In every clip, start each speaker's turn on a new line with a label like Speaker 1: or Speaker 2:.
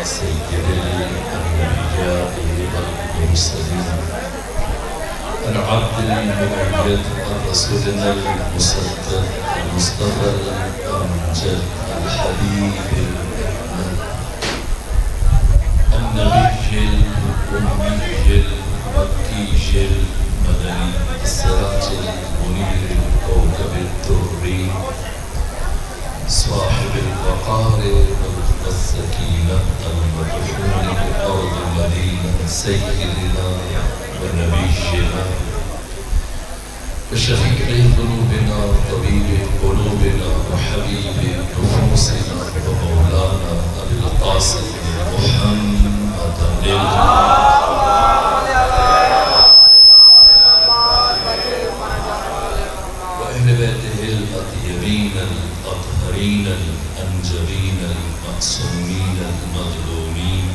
Speaker 1: سيد الأنبياء والمرسلين العبد المؤيد رسولنا المصدق المصطفى الأمجد الحبيب النبي الأمي المكي المدني السراج المنير الكوكب الدري صاحب الوقار والسكينة المدفون بأرض المدينة سيدنا ونبينا وشفيع ذنوبنا طبيب قلوبنا وحبيب نفوسنا ومولانا أبي القاسم محمد وأهل بيته الأطيبين الأطهرين الأنجبين المعصومين المظلومين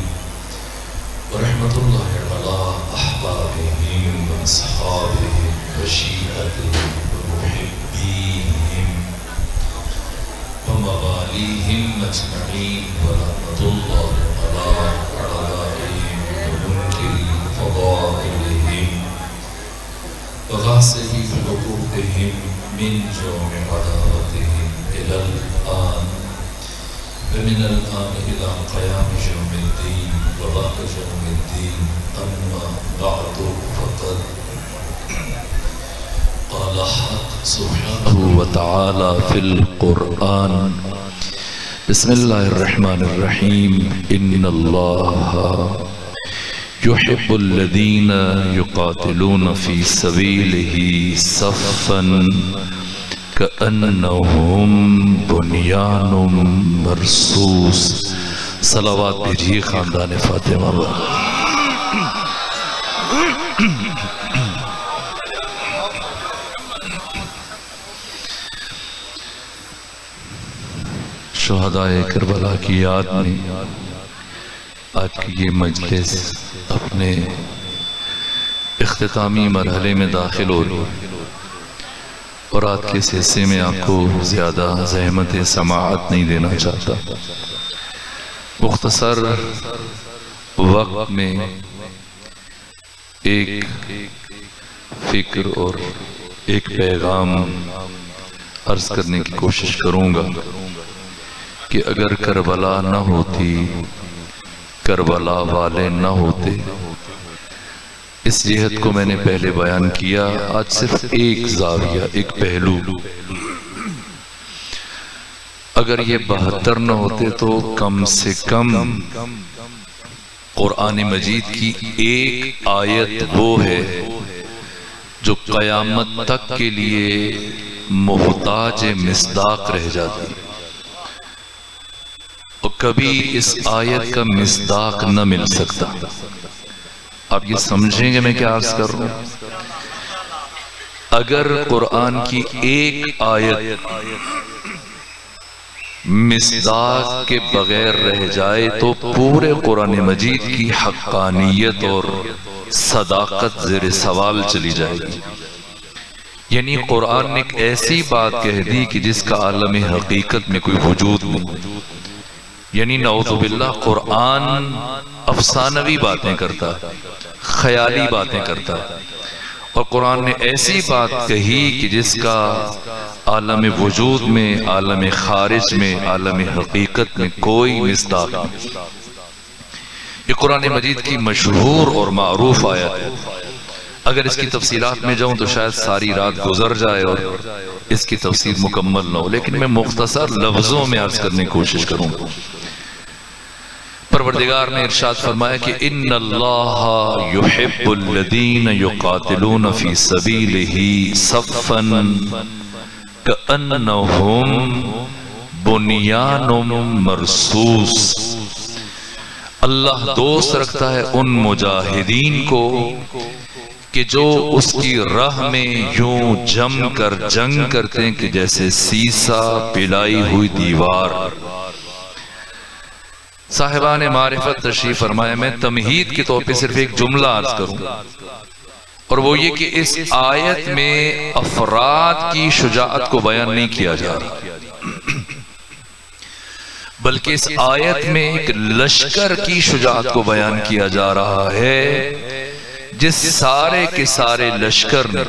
Speaker 1: ورحمة الله على أحبابهم وأصحابهم وشيعتهم ومحبيهم ومواليهم أجمعين ورحمة الله على أعدائهم ومنكر فضائلهم وغاصبي حقوقهم من جوع عداوتهم إلى الآن ومن الآن إلى قيام يوم الدين وبعد يوم الدين أما بعد فقد قال حق سبحانه وتعالى في القرآن بسم الله الرحمن الرحيم إن الله يحب الذين يقاتلون في سبيله صفا كأنهم بنيان مرصوص صلوات بھیجیے خاندان فاطمہ شہدائے کربلا کی یاد میں آج کی یہ مجلس اپنے اختتامی مرحلے میں داخل ہو رہی اور رات کے اس حصے میں آپ کو زیادہ زحمت سماعت نہیں دینا چاہتا مختصر وقت میں ایک فکر اور ایک پیغام عرض کرنے کی کوشش کروں گا کہ اگر کربلا نہ ہوتی کربلا والے نہ ہوتے اس جہت کو میں نے پہلے بیان کیا آج صرف ایک زاویہ ایک پہلو اگر یہ 72 نہ ہوتے تو کم سے کم قرآن مجید کی ایک آیت وہ ہے جو قیامت تک کے لیے محتاج مصداق رہ جاتی اور کبھی اس آیت کا مصداق نہ مل سکتا آپ یہ سمجھیں گے میں کیا عرض کر رہا ہوں اگر قرآن کی ایک آیت مصداق کے بغیر رہ جائے تو پورے قرآن مجید کی حقانیت اور صداقت زیر سوال چلی جائے گی یعنی قرآن نے ایک ایسی بات کہہ دی کہ جس کا عالم حقیقت میں کوئی وجود نہیں یعنی نعوذ باللہ قرآن افسانوی باتیں کرتا خیالی باتیں کرتا اور قرآن نے ایسی بات کہی کہ جس کا عالم وجود میں عالم خارج میں عالم حقیقت میں کوئی مصداق نہیں یہ قرآن مجید کی مشہور اور معروف آیت ہے اگر اس کی تفصیلات میں جاؤں تو شاید ساری رات گزر جائے اور اس کی تفسیر مکمل نہ ہو لیکن میں مختصر لفظوں میں عرض کرنے کی کوشش کروں گا پروردگار نے ارشاد فرمایا کہ ان اللہ یحب الذین یقاتلون فی سبیلہ صفا کأنہم بنیان مرصوص اللہ دوست رکھتا ہے ان مجاہدین کو کہ جو اس کی راہ میں یوں جم کر جنگ کرتے ہیں کہ جیسے سیسا پلائی ہوئی دیوار صاحبان معرفت تشریف فرمایا میں تمہید کے طور پہ صرف ایک جملہ عرض کروں اور وہ یہ کہ اس آیت میں افراد کی شجاعت کو بیان نہیں کیا جا رہا بلکہ اس آیت میں ایک لشکر کی شجاعت کو بیان کیا جا رہا ہے جس سارے کے سارے لشکر نے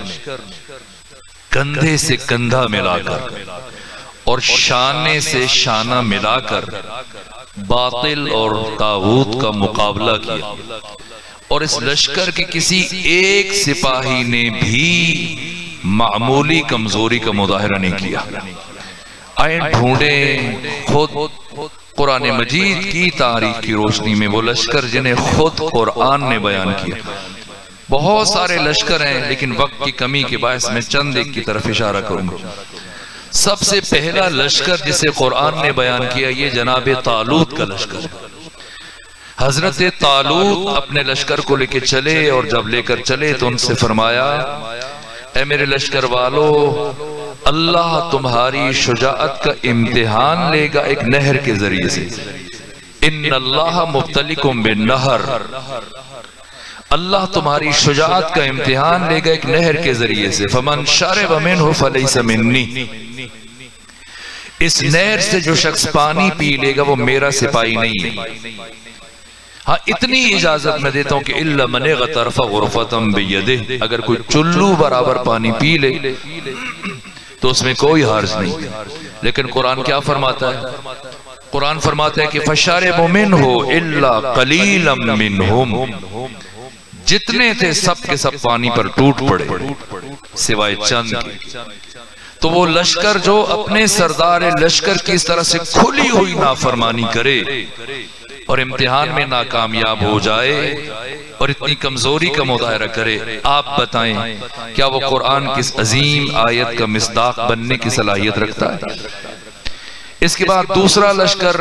Speaker 1: کندھے سے کندھا ملا کر اور شانے سے شانہ ملا کر باطل اور طاغوت کا مقابلہ کیا، اور اس لشکر کے کسی ایک سپاہی نے بھی معمولی کمزوری کا مظاہرہ نہیں کیا۔ آئیں ڈھونڈیں خود قرآن مجید کی تاریخ کی روشنی میں وہ لشکر جنہیں خود قرآن نے بیان کیا۔ بہت سارے لشکر ہیں لیکن وقت کی کمی کے باعث میں چند ایک کی طرف اشارہ کروں گا۔ سب سے پہلا لشکر جسے قرآن نے بیان کیا یہ جناب طالوت کا لشکر۔ حضرت طالوت اپنے لشکر کو لے کے چلے، اور جب لے کر چلے تو ان سے فرمایا اے میرے لشکر والو، اللہ تمہاری شجاعت کا امتحان لے گا ایک نہر کے ذریعے سے۔ ان اللہ مبتلیکم بالنہر، اللہ تمہاری شجاعت کا امتحان لے گا ایک نہر کے ذریعے سے۔ فمن شرب منہ فلیس منی، اس نہر سے جو شخص پانی پی لے گا وہ میرا سپاہی نہیں ہے۔ ہاں اتنی اجازت میں دیتا ہوں کہ الا من اغترف غرفۃ بیدہ، اگر کوئی چلو برابر پانی پی لے تو اس میں کوئی حرج نہیں۔ لیکن قرآن کیا فرماتا ہے؟ قرآن فرماتا ہے کہ فشربوا منہ الا قلیلا منہم، جتنے تھے سب کے سب پانی پر ٹوٹ پڑے سوائے چند کے۔ تو وہ لشکر جو اپنے سردار لشکر کی اس طرح سے کھلی ہوئی نافرمانی کرے اور امتحان میں ناکامیاب ہو جائے اور اتنی کمزوری کا مظاہرہ کرے، آپ بتائیں کیا وہ قرآن کی اس عظیم آیت کا مصداق بننے کی صلاحیت رکھتا ہے؟ اس کے بعد دوسرا لشکر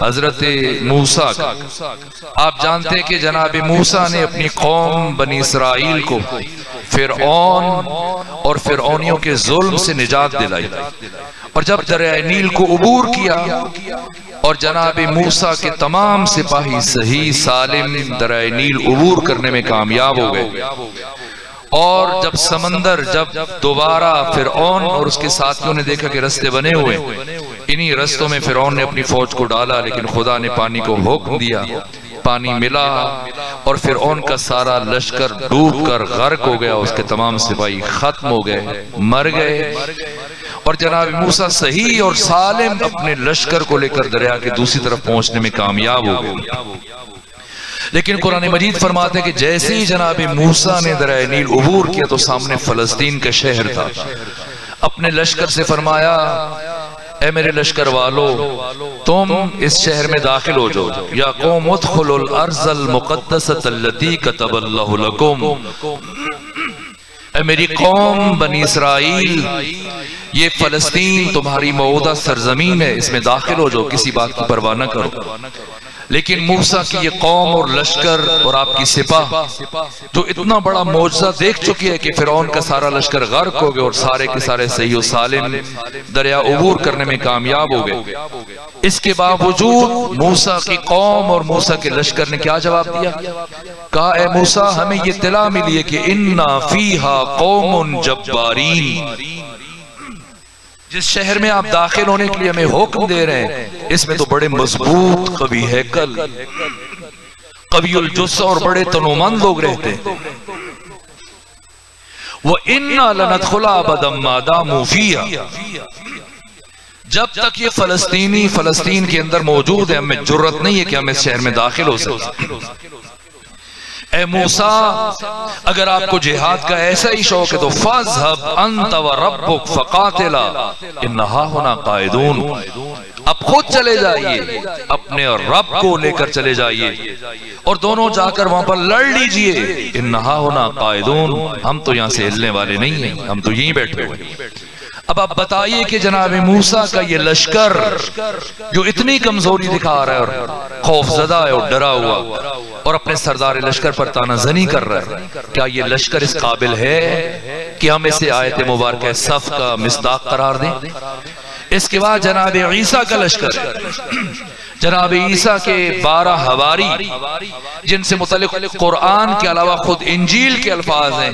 Speaker 1: حضرت موسیٰ کا۔ آپ جانتے ہیں کہ جناب موسیٰ نے اپنی قوم بنی اسرائیل کو فرعون اور فرعونیوں کے ظلم سے نجات دلائی، اور جب دریائے نیل کو عبور کیا اور جناب موسیٰ کے تمام سپاہی صحیح سالم دریائے نیل عبور کرنے میں کامیاب ہو گئے، اور جب سمندر جب دوبارہ فرعون اور اس کے ساتھیوں نے دیکھا کہ رستے بنے ہوئے، انہی رستوں میں فرعون نے اپنی فوج کو ڈالا، لیکن خدا نے پانی کو حکم دیا، پانی ملا اور فرعون کا سارا لشکر ڈوب کر غرق ہو گیا، اس کے تمام سپاہی ختم ہو گئے، مر گئے، اور جناب موسیٰ صحیح اور سالم اپنے لشکر کو لے کر دریا کے دوسری طرف پہنچنے میں کامیاب ہو گئے۔ لیکن قرآن مجید فرماتے ہیں کہ جیسے ہی جناب موسیٰ نے دریائے نیل عبور کیا تو سامنے فلسطین کا شہر تھا۔ اپنے لشکر سے فرمایا اے میرے لشکر والو، تم اس شہر میں داخل ہو جاؤ، یا قوم ادخلوا الارض المقدسۃ التي كتب اللہ لکم، اے میری قوم بنی اسرائیل، یہ فلسطین تمہاری موعودہ سرزمین ہے، اس میں داخل ہو جاؤ، کسی بات کی پرواہ نہ کرو۔ لیکن موسیٰ کی یہ قوم اور لشکر اور آپ کی سپاہ جو اتنا بڑا معجزہ دیکھ چکی ہے کہ فرعون کا سارا لشکر غرق ہو گئے اور سارے کے سارے صحیح و سالم دریا عبور کرنے میں کامیاب ہو گئے، اس کے باوجود موسیٰ کی قوم اور موسیٰ کے لشکر نے کیا جواب دیا؟ کہا اے موسیٰ، ہمیں یہ اطلاع ملی ہے کہ اِنَّا فِيهَا قَوْمٌ جَبَّارِينَ، جس شہر میں آپ داخل ہونے کے لیے ہمیں حکم دے رہے ہیں اس میں تو بڑے مضبوط قوی ہیکل، قوی الجثہ اور بڑے تنومند لوگ رہتے ہیں۔ وَإِنَّا لَنَدْخُلَهَا أَبَدًا مَا دَامُوا فِيهَا، جب تک یہ فلسطینی فلسطین کے اندر موجود ہیں ہمیں جرت نہیں ہے کہ ہم اس شہر میں داخل ہو سکیں۔ اے موسیٰ، اگر آپ کو جہاد کا ایسا ہی شوق ہے تو فَاذْهَبْ أَنْتَ وَرَبُّكَ فَقَاتِلَا إِنَّهَا هُنَا قَاعِدُونَ، اب خود چلے جائیے، اپنے رب کو لے کر چلے جائیے اور دونوں جا کر وہاں پر لڑ لیجئے، إِنَّهَا هُنَا قَاعِدُونَ، ہم تو یہاں سے ہلنے والے نہیں ہیں، ہم تو یہیں بیٹھے ہوئے۔ اب آپ بتائیے کہ جناب موسیٰ کا یہ لشکر جو اتنی کمزوری دکھا رہا ہے اور خوف زدہ ہے اور ڈرا ہوا اور اپنے سردار لشکر پر تانہ زنی کر رہا ہے، کیا یہ لشکر اس قابل ہے کہ ہم اسے آیت مبارکہ صف کا مصداق قرار دیں؟ اس کے بعد جناب عیسیٰ کا لشکر ہے، جناب عیسیٰ کے 12 حواری جن سے متعلق قرآن کے علاوہ خود انجیل کے الفاظ ہیں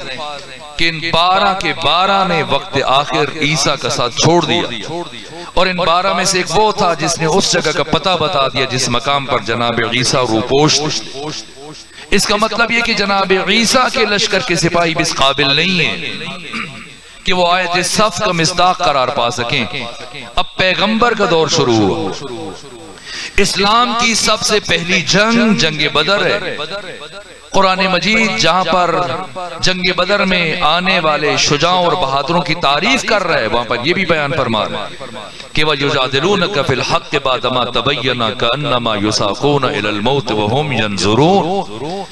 Speaker 1: کہ ان 12 کے 12 نے وقت آخر عیسیٰ کا ساتھ چھوڑ دیا، اور ان 12 میں سے ایک وہ تھا جس نے اس جگہ کا پتہ بتا دیا جس مقام پر جناب عیسیٰ روپوش تھے۔ اس کا مطلب یہ کہ جناب عیسیٰ کے لشکر کے سپاہی بھی اس قابل نہیں ہیں کہ وہ آیت صف کا مصداق قرار پا سکیں۔ اب پیغمبر کا دور شروع ہوا۔ اسلام کی سب سے پہلی جنگ جنگ بدر ہے۔ قرآن مجید جہاں پر جنگ بدر میں آنے والے شجاعوں اور بہادروں کی تعریف کر رہا ہے، وہاں پر یہ بھی بیان فرما رہا ہے کہ وَيُجَادِلُونَكَ فِي الْحَقِّ بَعْدَمَا تَبَيَّنَ كَأَنَّمَا يُسَاقُونَ إِلَى الْمَوْتِ وَهُمْ يَنْظُرُونَ،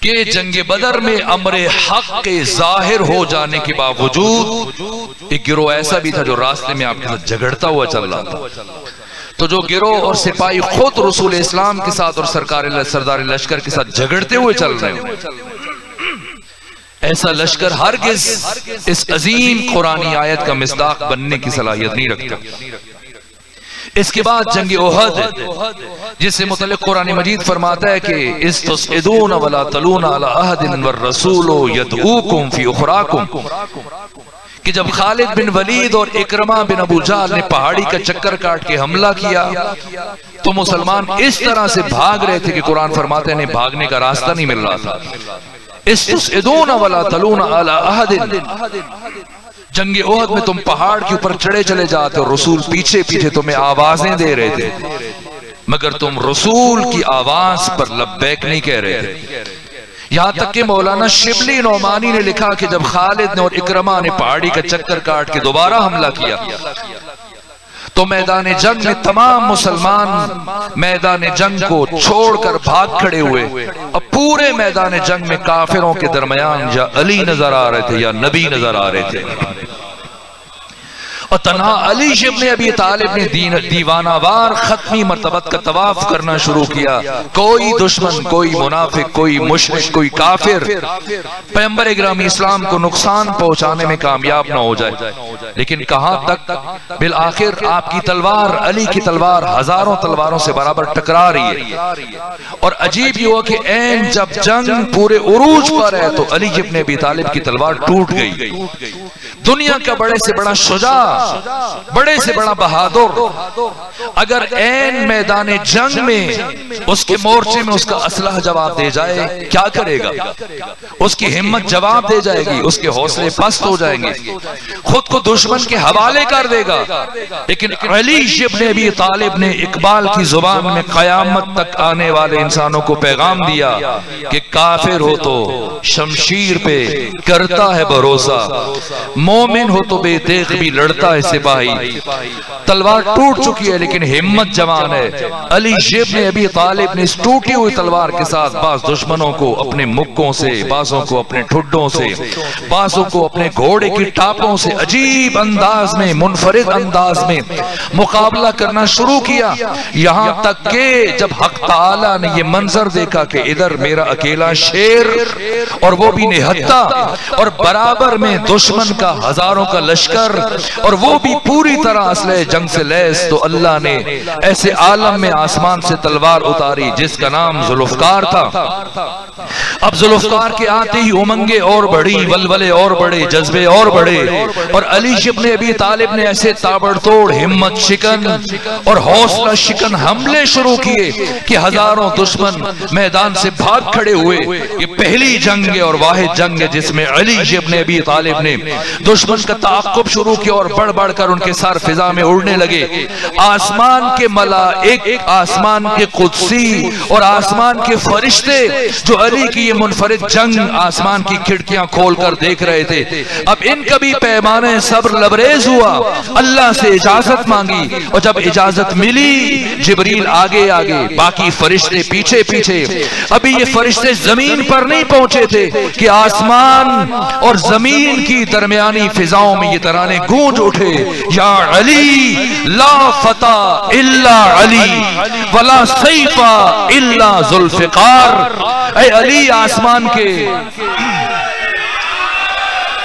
Speaker 1: کہ جنگ بدر میں امر حق کے ظاہر ہو جانے کے باوجود ایک گروہ ایسا بھی تھا جو راستے میں آپ کے ساتھ جھگڑتا ہوا چل رہا تھا۔ تو جو گروہ اور سپاہی خود رسول اسلام کے ساتھ اور سردار لشکر کے ساتھ جھگڑتے ہوئے چل رہے ہیں، ایسا لشکر ہرگز اس عظیم قرآنی آیت کا مصداق بننے کی صلاحیت نہیں رکھتا۔ اس کے بعد جنگ احد جس سے متعلق قرآن مجید فرماتا ہے کہ اِذْ تُصْعِدُونَ وَلَا تَلُونَ عَلَىٰ أَحَدٍ وَالرَّسُولُ يَدْعُوكُمْ فِي أُخْرَاكُمْ، کہ جب خالد بن ولید اور اکرمہ بن ابو جہل نے پہاڑی کا چکر کاٹ کے حملہ کیا تو مسلمان اس طرح سے بھاگ رہے تھے کہ قرآن فرماتے ہیں انہیں بھاگنے کا راستہ نہیں مل رہا تھا۔ اِذْ تُصْعِدُونَ وَلَا تَلُونَ عَلَىٰ أَحَدٍ، جنگ احد میں تم پہاڑ کے اوپر چڑھے چلے جاتے اور رسول پیچھے پیچھے تمہیں آوازیں دے رہے تھے، مگر تم رسول کی آواز پر لبیک نہیں کہہ رہے تھے۔ یہاں تک کہ مولانا شبلی نعمانی نے لکھا کہ جب خالد نے اور اکرمہ نے پہاڑی کا چکر کاٹ کے دوبارہ حملہ کیا تو میدان جنگ میں تمام مسلمان میدان جنگ کو چھوڑ کر بھاگ کھڑے ہوئے۔ اب پورے میدان جنگ میں کافروں کے درمیان یا علی نظر آ رہے تھے یا نبی نظر آ رہے تھے، اور تنہا علی ابن ابی طالب نے دیوانہ وار ختمی مرتبت کا طواف کرنا شروع کیا۔ کوئی دشمن، کوئی منافق، کوئی مشرک، کوئی کافر پیغمبر گرامی اسلام کو نقصان پہنچانے میں کامیاب نہ ہو جائے، لیکن کہاں تک بالآخر آپ کی تلوار، علی کی تلوار ہزاروں تلواروں سے برابر ٹکرا رہی ہے۔ اور عجیب یہ ہوا کہ عین جب جنگ پورے عروج پر ہے تو علی ابن ابی طالب کی تلوار ٹوٹ گئی۔ دنیا کا بڑے سے بڑا شجاع، بڑے سے بڑا بہادر اگر عین میدان جنگ میں اس کے مورچے میں اس کا اسلحہ جواب دے جائے کیا کرے گا؟ اس کی ہمت جواب دے جائے گی، اس کے حوصلے پست ہو جائیں گے، خود کو دشمن کے حوالے کر دے گا۔ لیکن علی ابن ابی طالب نے اقبال کی زبان میں قیامت تک آنے والے انسانوں کو پیغام دیا کہ کافر ہو تو شمشیر پہ کرتا ہے بھروسہ، مومن ہو تو بے تیغ بھی لڑتا ہے سپاہی۔ تلوار ٹوٹ چکی ہے لیکن ہمت جوان ہے۔ علی ابن ابی طالب نے اس ٹوٹی ہوئی تلوار کے ساتھ بعض دشمنوں کو اپنے مکوں سے، بعضوں کو اپنے ٹھڈوں سے، بعضوں کو اپنے گھوڑے کی ٹاپوں سے عجیب انداز میں، منفرد انداز میں مقابلہ کرنا شروع کیا، یہاں تک کہ جب حق تعالی نے یہ منظر دیکھا کہ ادھر میرا اکیلا شیر اور وہ بھی نہتا اور برابر میں دشمن کا ہزاروں کا لشکر اور وہ بھی پوری طرح اسلحہ جنگ سے لیس، تو اللہ نے ایسے عالم میں آسمان سے تلوار اتاری جس کا نام ذوالفقار تھا۔ اب ذوالفقار کے آتے ہی امنگیں اور بڑھی، ولولے اور بڑے، جذبے اور بڑے، اور علی ابن ابی طالب نے ایسے تابڑ توڑ، ہمت شکن اور حوصلہ شکن حملے شروع کیے کہ ہزاروں دشمن میدان سے بھاگ کھڑے ہوئے۔ یہ پہلی جنگ ہے اور واحد جنگ ہے جس میں علی ابن ابی طالب نے دشمن کا تعاقب شروع کیا اور بڑھ بڑھ کر ان کے سر فضا میں اڑنے لگے۔ آسمان کے ملائک، آسمان کے قدسی اور آسمان کے فرشتے جو علی کی یہ منفرد جنگ آسمان کی کھڑکیاں کھول کر دیکھ رہے تھے، اب ان کا بھی پیمانہ صبر لبریز ہوا، اللہ سے اجازت مانگی، اور جب اجازت ملی جبریل آگے آگے، باقی فرشتے پیچھے پیچھے۔ ابھی یہ فرشتے زمین پر نہیں پہنچے تھے کہ آسمان اور زمین کی درمیانی فضاؤں میں یہ ترانے گونج اٹھے، یا علی لا فتح الا علی ولا سیف الا ذوالفقار۔ اے علی، آسمان کے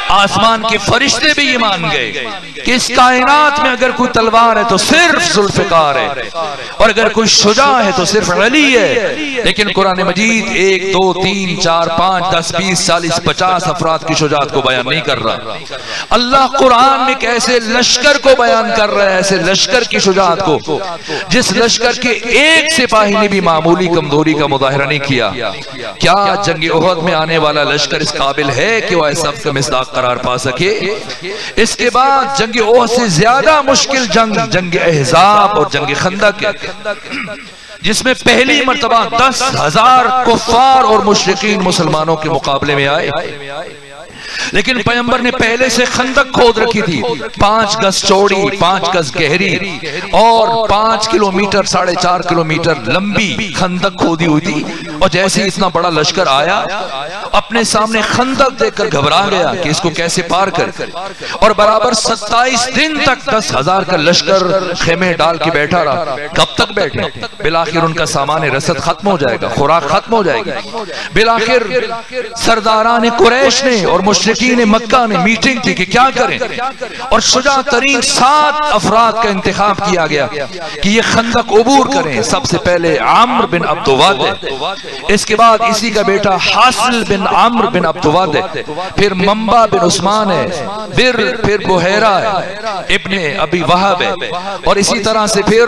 Speaker 1: آسمان کے فرشتے بھی یہ مان گئے کہ اس کائنات میں اگر کوئی تلوار ہے تو صرف ذوالفقار ہے، اور اگر کوئی شجاع ہے تو صرف علی ہے۔ لیکن قرآن مجید 1 2 3 4 5 10 20 40 50 افراد کی شجاعت کو بیان نہیں کر رہا۔ اللہ قرآن میں ایک ایسے لشکر کو بیان کر رہا ہے، ایسے لشکر کی شجاعت کو جس لشکر کے ایک سپاہی نے بھی معمولی کمزوری کا مظاہرہ نہیں کیا۔ کیا جنگ احد میں آنے والا لشکر اس قابل ہے کہ وہ ایسا کا مصداق قرار پا سکے؟ اس کے بعد جنگ احد سے زیادہ مشکل جنگ احزاب اور جنگ خندق ہے، جس میں پہلی مرتبہ 10,000 کفار اور مشرکین مسلمانوں کے مقابلے میں آئے، لیکن پیغمبر نے پہلے سے خندق کھود رکھی تھی، 5 گز چوڑی 5 گز گہری اور 5 کلومیٹر 4.5 کلومیٹر لمبی خندق کھودی ہوئی تھی۔ اور جیسے اتنا بڑا لشکر آیا، اپنے سامنے خندق دیکھ کر گھبرا گیا کہ اس کو کیسے پار کر، اور برابر 27 دن تک 10,000 کا لشکر خیمے ڈال کے بیٹھا رہا۔ کب تک بیٹھے؟ بالآخر ان کا سامان رسد ختم ہو جائے گا، خوراک ختم ہو جائے گی۔ بالآخر سرداران قریش نے اور مشرکین مکہ نے میٹنگ کی کہ کیا کریں، اور شجاع ترین 7 افراد کا انتخاب کیا گیا کہ یہ خندق عبور کریں۔ سب سے پہلے عمرو بن عبد واد، اس کے بعد اسی کا بیٹا حاصل بن عمرو بن عبد واد، پھر منبع بن عثمان ہے، پھر بحیرہ ہے ابن ابی وہب ہے، اور اسی طرح سے پھر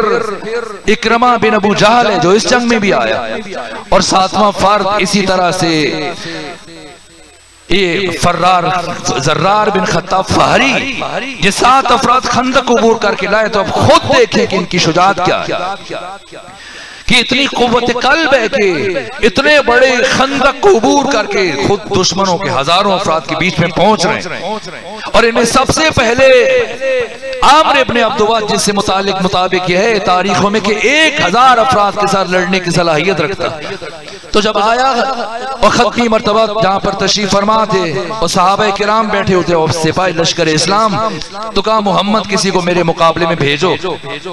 Speaker 1: اکرمہ بن ابو جہل ہے جو اس جنگ میں بھی آیا، اور 7واں فرد اسی طرح سے یہ زرار بن خطاب فہری۔ یہ 7 افراد خندق عبور کر کے لائے۔ تو اب خود دیکھیں کہ ان کی شجاعت کیا ہے، کہ اتنی قوت قلب ہے کہ اتنے بڑے خندق کو عبور کر کے خود دشمنوں کے ہزاروں افراد کے بیچ میں پہنچ رہے ہیں۔ اور ان میں سب سے پہلے عامر ابن عبد واد، جس سے مطابق یہ ہے تاریخوں میں کہ 1000 افراد کے ساتھ لڑنے کی صلاحیت رکھتا۔ تو جب آیا اور ختمی مرتبہ جہاں پر تشریف فرما تھے اور صحابہ کرام بیٹھے ہوتے اور سپاہی لشکر اسلام، تو کہا محمد کسی کو میرے مقابلے میں بھیجو،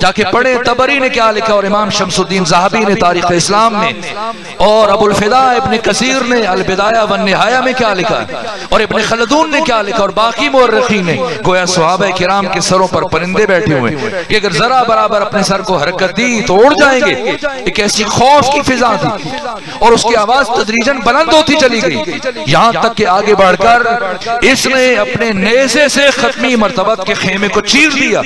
Speaker 1: جا کے پڑھے طبری نے کیا لکھا، اور امام شمس الدین ذہبی نے تاریخ اسلام میں، اور ابو الفداء ابن کثیر نے البدایہ والنہایہ میں کیا لکھا، اور ابن خلدون نے کیا لکھا، اور باقی مورخین نے۔ گویا صحابہ کرام کے سروں پر پرندے بیٹھے ہوئے کہ اگر ذرا برابر اپنے سر کو حرکت دی تو اڑ جائیں گے۔ ایک ایسی خوف کی فضا تھی، اور اس کی آواز تدریجاً بلند ہوتی چلی گئی، یہاں تک کہ آگے بڑھ کر اس نے اپنے نیزے سے ختمی مرتبت کے خیمے کو چیر دیا،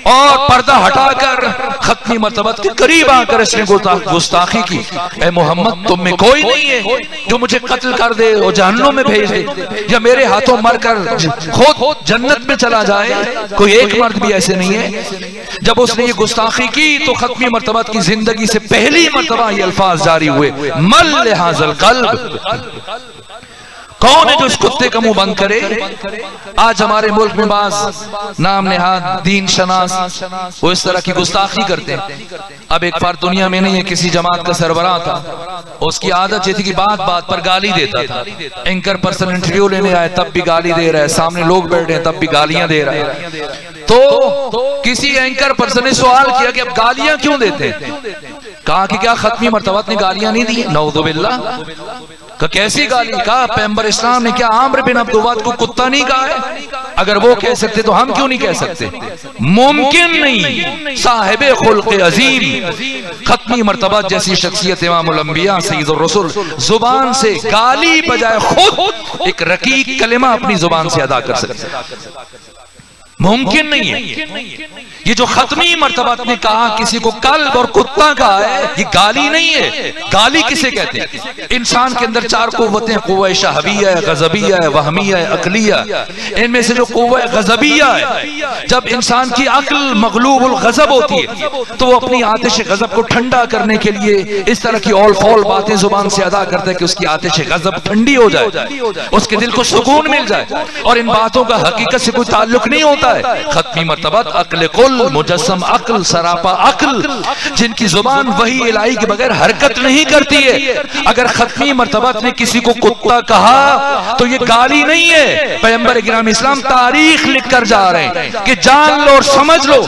Speaker 1: اور پردہ ہٹا کر ختمی مرتبت کے قریب آ کر اس نے گستاخی کی۔ اے محمد، تم میں کوئی نہیں ہے جو مجھے قتل کر دے اور جہنم میں بھیج دے، یا میرے ہاتھوں مر کر خود جنت میں چلا جائے؟ کوئی ایک مرد بھی ایسے نہیں ہے۔ جب اس نے یہ گستاخی کی تو ختمی مرتبت کی زندگی سے پہلی مرتبہ یہ الفاظ جاری ہوئے، مل لحاظ القلب، کون ہے جو اس کتے کا منہ بند کرے؟ آج ہمارے ملک میں بعض نام نہاد دین شناس وہ اس طرح کی گستاخی کرتے ہیں۔ اب ایک فرد دنیا میں نہیں ہے، کسی جماعت کا سربراہ تھا، اس کی عادت یہ تھی کہ بات بات پر گالی دیتا تھا۔ اینکر پرسن انٹرویو لینے آئے تب بھی گالی دے رہا ہے، سامنے لوگ بیٹھے ہیں تب بھی گالیاں دے رہا ہے۔ تو کسی اینکر پرسن نے سوال کیا کہ اب گالیاں کیوں دیتے ہیں؟ کہا کہ کیا ختمی مرتبت نے گالیاں نہیں دی؟ نعوذ باللہ۔ کہ کیسی گالی؟ کہا پیغمبر اسلام نے کیا عامر بن عبد واد کو کتا نہیں کہا ہے؟ اگر وہ کہہ سکتے تو ہم کیوں نہیں کہہ سکتے؟ ممکن نہیں۔ صاحب خلق عظیم، ختمی مرتبہ جیسی شخصیت، امام الانبیاء سید الرسل، زبان سے گالی بجائے خود ایک رقیق کلمہ اپنی زبان سے ادا کر سکتے، ممکن نہیں ہے۔ یہ جو ختمی مرتبہ نے کہا کسی کو کلب اور کتا کہا ہے، یہ گالی نہیں ہے۔ گالی کسے کہتے ہیں؟ انسان کے اندر 4 قوتیں، قوہ شہویہ ہے، غضبیہ ہے، وہمیہ ہے، عقلیہ۔ ان میں سے جو قوہ غضبیہ ہے، جب انسان کی عقل مغلوب الغضب ہوتی ہے تو وہ اپنی آتش غضب کو ٹھنڈا کرنے کے لیے اس طرح کی اول فول باتیں زبان سے ادا کرتا ہے کہ اس کی آتش غضب ٹھنڈی ہو جائے، اس کے دل کو سکون مل جائے، اور ان باتوں کا حقیقت سے کوئی تعلق نہیں ہوتا۔ ہوتا ہے. ختمی مرتبت عقل کل، مجسم عقل، سراپا عقل، جن کی زبان وحی الہی کے بغیر حرکت نہیں کرتی ہے. اگر ختمی مرتبت نے کسی کو کتا کہا تو یہ گالی نہیں ہے. پیغمبر اکرام اسلام تاریخ لکھ کر جا رہے ہیں کہ جان لو اور سمجھ لو،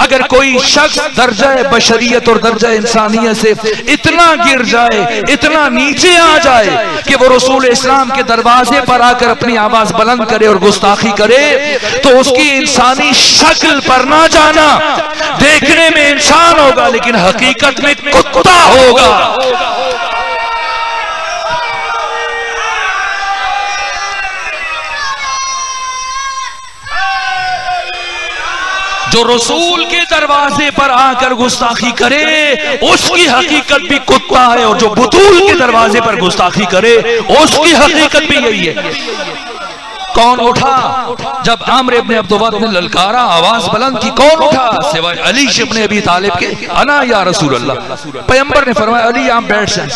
Speaker 1: اگر کوئی شخص درجہ بشریت اور درجہ انسانیت سے اتنا گر جائے، اتنا نیچے آ جائے کہ وہ رسول اسلام کے دروازے پر آ کر اپنی آواز بلند کرے اور گستاخی کرے، تو اس کی انسانی شکل پر نہ جانا، دیکھنے میں انسان ہوگا لیکن حقیقت میں کتا ہوگا. جو رسول کے دروازے پر آ کر گستاخی کرے اس کی حقیقت بھی کتا ہے، اور جو بطول کے دروازے پر گستاخی کرے اس کی حقیقت بھی یہی ہے. کون اٹھا جب عامر ابن عبدود نے للکارا، آواز بلند کی؟ کون اٹھا سوائے علی ابن ابی طالب کے؟ انا یا رسول اللہ. پیغمبر نے فرمایا علی یہاں بیٹھ جائیں،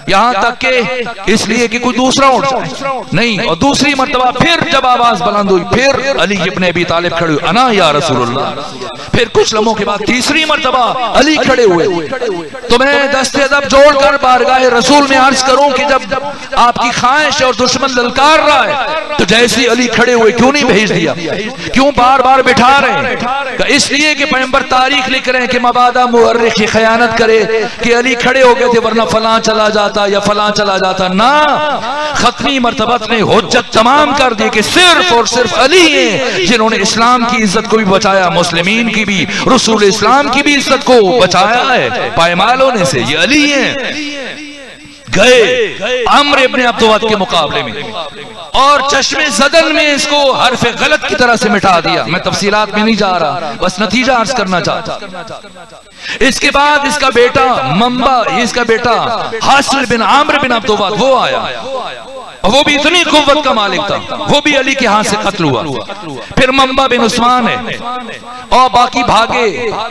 Speaker 1: یہاں تک کہ اس لیے کہ کوئی دوسرا اٹھ جائے نہیں. اور دوسری مرتبہ پھر جب آواز بلند ہوئی پھر علی ابن ابی طالب کھڑے ہوئے، انا یا رسول اللہ. پھر کچھ لمحوں کے بعد تیسری مرتبہ علی کھڑے ہوئے. تو میں دست ادب جوڑ کر بارگاہ رسول میں عرض کروں کہ جب آپ کی خواہش اور دشمن للکار رہا ہے تو جیسے علی کھڑے ہوئے کیوں نہیں بھیج دیا؟ کیوں بار بار بٹھا رہے ہیں؟ اس لیے کہ پیغمبر تاریخ لکھ رہے ہیں کہ مبادا مورخ خیانت کرے کہ علی کھڑے ہو گئے تھے ورنہ فلاں چلا جاتا یا فلاں چلا جاتا. نہ، ختمی مرتبت نے حجت تمام کر دی کہ صرف اور صرف علی ہیں جنہوں نے اسلام کی عزت کو بھی بچایا، مسلمین کی بھی، رسول اسلام کی بھی عزت کو بچایا ہے پائمال ہونے سے. یہ علی ہیں. گئے عمرو ابن عبدود کے مقابلے میں اور چشم زدن میں اس کو حرف غلط کی طرح سے مٹا دیا. میں تفصیلات میں نہیں جا رہا، بس نتیجہ عرض کرنا چاہتا. اس کے بعد اس کا بیٹا منبع، اس کا بیٹا حاصل بن عامر بن عبدود وہ آیا، وہ بھی اتنی قوت کا مالک تھا، وہ بھی علی کے ہاتھ سے قتل ہوا. پھر منبع بن عثمان ہے اور باقی بھاگے.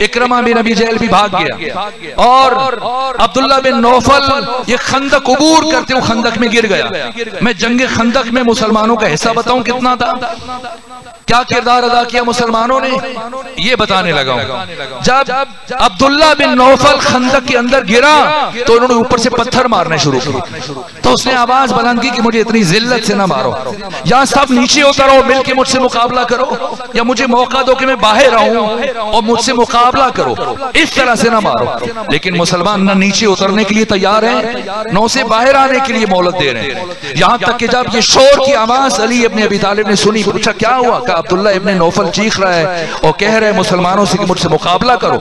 Speaker 1: اکرمہ بن ابی جہل بھی بھاگ گیا اور عبداللہ بن نوفل یہ خندق عبور کرتے ہوئے خندق میں گر گیا. میں جنگ خندق میں مسلمانوں کا حصہ بتاؤں کتنا تھا، کیا کردار ادا کیا مسلمانوں نے، یہ بتانے لگا ہوں. جب عبداللہ بن نوفل خندق کے اندر گرا تو انہوں نے اوپر سے پتھر مارنے شروع کیے. تو اس نے آواز بلند کی کہ مجھے اتنی ذلت سے نہ مارو، یا سب نیچے اترو مل کے مجھ سے مقابلہ کرو، یا مجھے موقع دو کہ میں باہر آؤں اور مجھ سے مقابلہ کرو، اس طرح سے نہ مارو. لیکن مسلمان نہ نیچے اترنے کے لیے تیار ہیں نہ سے باہر آنے کے لیے مہلت دے رہے ہیں. یہاں تک کہ جب یہ شور کی آواز علی ابن ابی طالب نے سنی، پوچھا کیا ہوا؟ کہ عبداللہ ابن نوفل چیخ رہا ہے اور کہہ رہے مسلمانوں سے کہ مجھ سے مقابلہ کرو.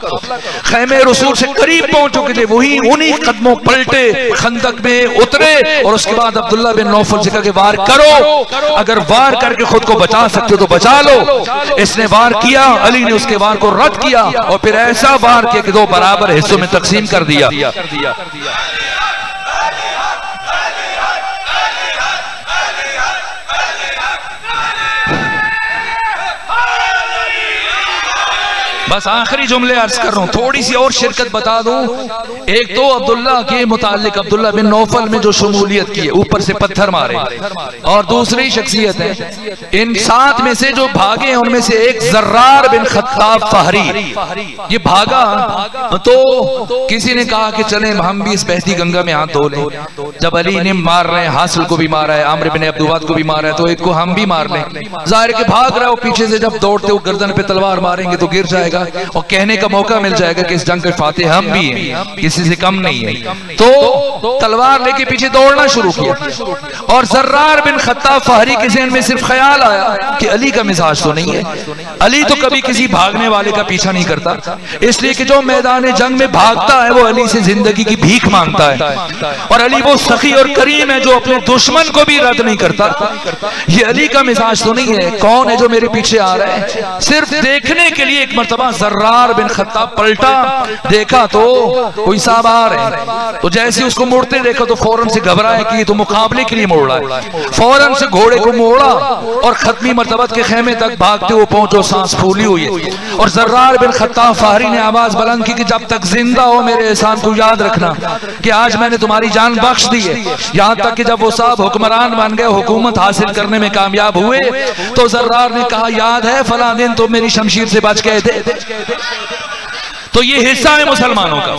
Speaker 1: خیمے رسول سے قریب پہنچ چکے تھے، وہی انہی قدموں پلٹے خندق میں اترے اور اس کے بعد عبداللہ بن نوفل سے کہا کہ وار کرو، اگر وار کر کے خود کو بچا سکتے ہو تو بچا لو. اس نے وار کیا، علی نے اس کے وار کو رد کیا اور پھر ایسا وار کیا کہ دو برابر حصوں میں تقسیم کر دیا. بس آخری جملے عرض کر رہا ہوں، تھوڑی سی اور شرکت بتا دوں. ایک تو عبداللہ کے متعلق عبداللہ بن نوفل میں جو شمولیت کی ہے، اوپر سے پتھر مارے، اور دوسری شخصیت ہے ان 7 میں سے جو بھاگے ان میں سے ایک زرار بن خطاب فہری. یہ بھاگا تو کسی نے کہا کہ چلیں ہم بھی اس بہتی گنگا میں ہاتھ دھو لیں. جب علی نے مار رہے ہیں، حاصل کو بھی مارا ہے، عامر بن عبدود کو بھی مارا ہے، تو ایک کو ہم بھی مار لیں. ظاہر کہ بھاگ رہا ہے، پیچھے سے جب دوڑتے ہو گردن پہ تلوار ماریں گے تو گر جائے گا اور کہنے کا موقع مل جائے گا کہ اس جنگ کے فاتح ہم بھی ہیں، کسی سے کم نہیں ہیں. تو تلوار لے کے پیچھے دوڑنا شروع کیا اور زرار بن خطاب فہری کے ذہن میں صرف خیال آیا کہ علی کا مزاج تو نہیں ہے. علی تو کبھی کسی بھاگنے والے کا پیچھا نہیں کرتا، اس لیے کہ جو میدان جنگ میں بھاگتا ہے وہ علی سے زندگی کی بھیک مانگتا ہے، اور علی وہ سخی اور کریم ہے جو اپنے دشمن کو بھی رد نہیں کرتا. یہ علی کا مزاج تو نہیں ہے. کون ہے جو میرے پیچھے آ رہا ہے؟ صرف دیکھنے کے لیے ایک مرتبہ زرار بن خطاب پلٹا، دیکھا تو کوئی صاحب آ رہے ہیں، تو جیسے اس کو مڑتے دیکھا تو فوراً سے گھبرایا کہ یہ تو مقابلے کے لیے موڑ رہا ہے، فوراً سے گھوڑے کو موڑا اور ختمی مرتبت کے خیمے تک بھاگتے ہوئے پہنچو، سانس پھولی ہوئی ہے، اور زرار بن خطاب فہری نے آواز بلند کی کہ جب تک زندہ ہو میرے احسان کو یاد رکھنا کہ آج میں نے تمہاری جان بخش دی ہے۔ یہاں تک کہ جب وہ صاحب حکمران بن گئے، حکومت حاصل کرنے میں کامیاب ہوئے، تو زرار نے کہا یاد ہے فلاں دن تو میری شمشیر سے بچ گئے تھے۔ تو یہ حصہ ہے مسلمانوں کا،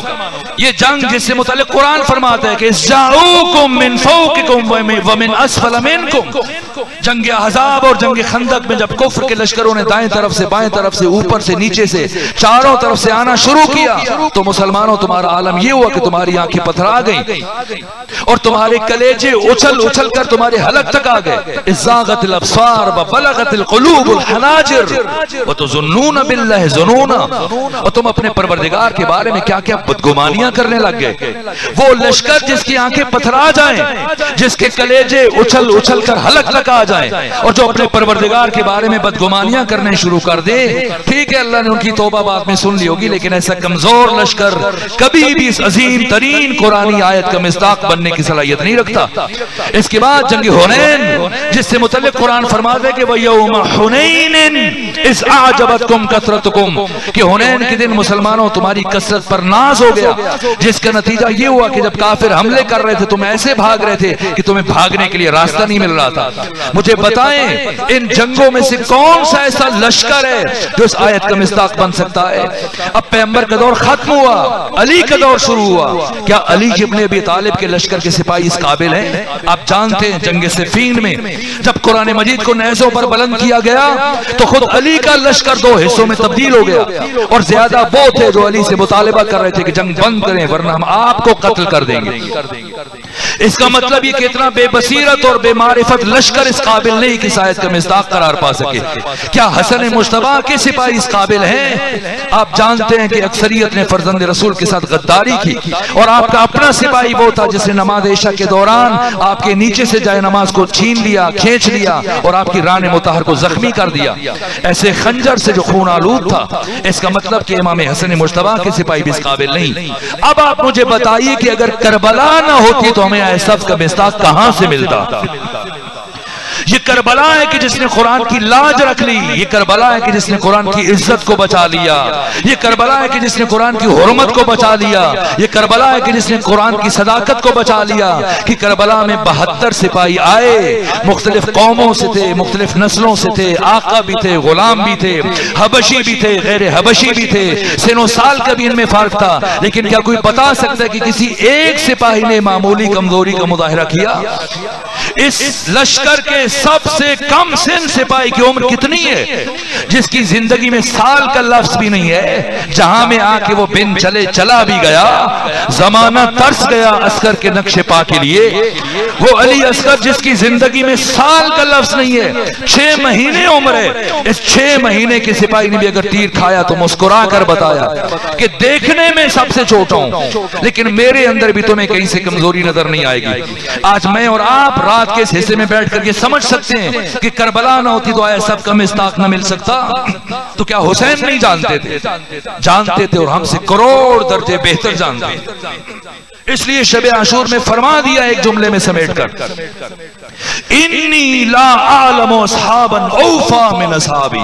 Speaker 1: یہ جنگ جس سے متعلق قرآن فرماتا ہے کہ جاؤکم من فوقکم ومن اسفل منکم، جنگ احزاب اور جنگ خندق میں جب کفر کے لشکروں نے دائیں طرف سے بائیں طرف سے اوپر سے نیچے سے چاروں طرف سے آنا شروع کیا، تو مسلمانوں تمہارا عالم یہ ہوا کہ تمہاری آنکھیں پتھرا گئیں اور تمہارے کلیجے اچھل اچھل کر تمہارے حلق تک آ گئے۔ ازاغت الابصار وبلغت القلوب الحناجر وتظنون باللہ ظنونا، اور تم اپنے پروردگار کے بارے میں کیا کیا بدگمانیاں کرنے لگ گئے۔ وہ لشکر جس کی آنکھیں پتھرا جائیں، جس کے کلیجے اچھل اچھل کر حلق تک آ جائیں، اور جو اپنے پروردگار کے بارے میں بدگمانیاں کرنے شروع کر دے، ٹھیک ہے اللہ نے ان کی توبہ بعد میں سن لی ہوگی، لیکن ایسا کمزور لشکر کبھی بھی اس عظیم ترین قرآنی آیت کا مصداق بننے کی صلاحیت نہیں رکھتا۔ اس کے بعد جنگ حنین جس سے متعلق قرآن فرماتا ہے کہ وَيَوْمَ حُنَيْنٍ إِذْ أَعْجَبَتْكُمْ كَثْرَتُكُمْ، کہ حنین کے دن مسلمانوں تمہاری کثرت پر ناز ہو گیا، جس کا نتیجہ یہ ہوا کہ جب کافر حملے کر رہے تھے تم ایسے بھاگ رہے تھے کہ تمہیں بھاگنے کے لیے راستہ نہیں مل رہا تھا۔ مجھے بتائیں ان جنگوں میں سے کون سا ایسا لشکر ہے جو اس آیت کا مصداق بن سکتا ہے؟ اب پیغمبر کا دور ختم ہوا، علی کا دور شروع ہوا۔ کیا علی ابن ابی طالب کے لشکر کے سپاہی اس قابل ہیں؟ آپ جانتے ہیں جنگ صفین میں جب قرآن مجید کو نیزوں پر بلند کیا گیا تو خود علی کا لشکر دو حصوں میں تبدیل ہو گیا، اور زیادہ وہ تھے جو علی سے مطالبہ کر رہے تھے کہ جنگ بند کریں ورنہ ہم آپ کو قتل کر دیں گے۔ اس کا مطلب یہ کہ اتنا بے بصیرت اور بے معرفت لشکر اس قابل نہیں کہ اس آیت کا مصداق قرار پا سکے۔ کیا حسن مجتبیٰ کے سپاہی اس قابل ہیں؟ آپ جانتے ہیں کہ اکثریت نے فرزند رسول کے ساتھ غداری کی، اور آپ کا اپنا سپاہی وہ تھا جس نے نماز عشاء کے دوران آپ کے نیچے سے جائے نماز کو چھین لیا، کھینچ لیا اور آپ کی ران مطہر کو زخمی کر دیا، ایسے خنجر سے جو خون آلود تھا۔ اس کا مطلب کہ امام حسن مجتبیٰ کے سپاہی بھی اس قابل نہیں۔ اب آپ مجھے بتائیے کہ اگر کربلا نہ ہوتی تو ہمیں ایسا کا مصداق کہاں سے ملتا؟ یہ کربلا ہے کہ جس نے قرآن کی لاج رکھ لی، یہ کربلا ہے کہ جس نے قرآن کی عزت کو بچا لیا، یہ کربلا ہے کہ جس نے قرآن کی حرمت کو بچا لیا، یہ کربلا ہے کہ جس نے قرآن کی صداقت کو بچا لیا۔ کہ کربلا میں 72 سپاہی آئے، مختلف قوموں سے تھے، مختلف نسلوں سے تھے، آقا بھی تھے، غلام بھی تھے، حبشی بھی تھے، غیر حبشی بھی تھے، سن و سال کا بھی ان میں فرق تھا، لیکن کیا کوئی بتا سکتا ہے کہ کسی ایک سپاہی نے معمولی کمزوری کا مظاہرہ کیا؟ اس لشکر کے سب سے کم سن سپاہی کی عمر کتنی ہے؟ جس کی زندگی میں سال کا لفظ بھی نہیں ہے، جہاں میں آ کے وہ بن چلے چلا بھی گیا، زمانہ ترس گیا عسکر کے نقش پا کے لیے۔ وہ علی عسکر جس کی زندگی میں سال کا لفظ نہیں ہے، 6 مہینے عمر ہے، اس 6 مہینے کے سپاہی نے بھی اگر تیر کھایا تو مسکرا کر بتایا کہ دیکھنے میں سب سے چھوٹا ہوں لیکن میرے اندر بھی تمہیں کہیں سے کمزوری نظر نہیں آئے گی۔ آج میں اور آپ رات کے اس حصے میں بیٹھ کر یہ سمجھ سکتے ہیں کہ کربلا نہ ہوتی تو آیا سب کا مصداق نہ مل سکتا؟ تو کیا حسین نہیں جانتے تھے؟ جانتے تھے، اور ہم سے کروڑ درجے بہتر جانتے ہیں۔ اس لیے شب عاشور میں فرما دیا ایک جملے میں سمیٹ کر، انی لا اعلم اصحابا اوفا من اصحابی،